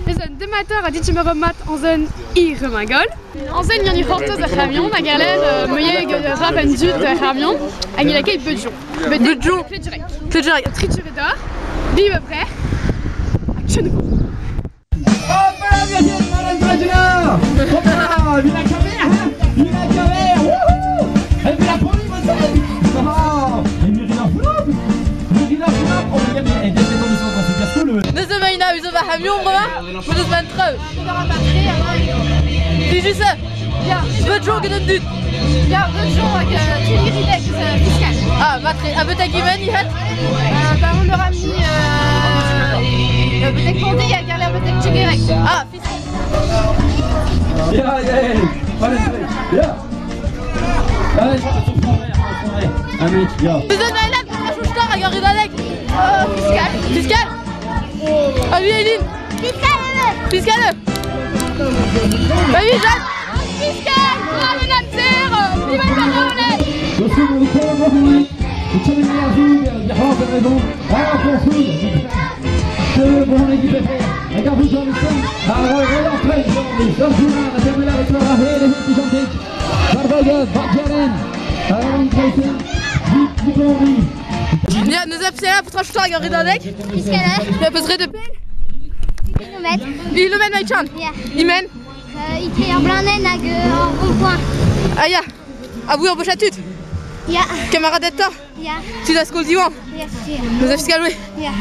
We zijn de mater a dit me mat an zon I remagol. An zon yann I hortoz a ramion a galen meueg rap en dud a ramion hag il a ket beudjon. Beudjon Kledirek. Trituredor, vive prêt. Action. Hoppa, viens madame Bradina. Hoppa, viens caver, wouhou. Elle fait la police, monsieur. Ah, et Myrina Foulab. On va gagner, elle fait comme ça quand c'est casse-cou le... Deze meina uzo va hamion broma, voor dus mijn trouw. Die juist, ja, beudjon gedaan dut. Ja, beudjon hag Trituredek fiscal. Ah, wat a beut hag imen i het? On aura mis betek pondi hag galen betek tchegerek. Ah, fiscal. Ja, ja. Allez, Amit, ja. Deze meina a chouchtar hag ar ridalek. Fiscal. Fiscal? Ah oui, Eileen. Fiscal. Bah oui, Jeanne. Fiscal. Bravo Nancer. Vive le parole. Dossier de l'école, bonjour. Vous savez bien, il y a pas de raison. Alors, pour fouille. Que bon équipe est fait. Regarde, vous avez ça. Alors, rentrez, Georgina, la terminale avec Laura Hay, les filles gentilles. Barbaga, Barjaren. Alors, Grayson. Vite, Henri. Ja, nous hebben ze voor chouchtar hag ar ridalek. Fiscal. Ja, peus red de pel. Kilomètre. Vi lomen mai chan. Ja. Imen. Ite ar blanen hag an rond-point. Ah ya. A vous embauche à tut. Ja. Camarade to. Ja. Tu das skol diwan. Ja, si. Nous avez fiscal oui. Ja.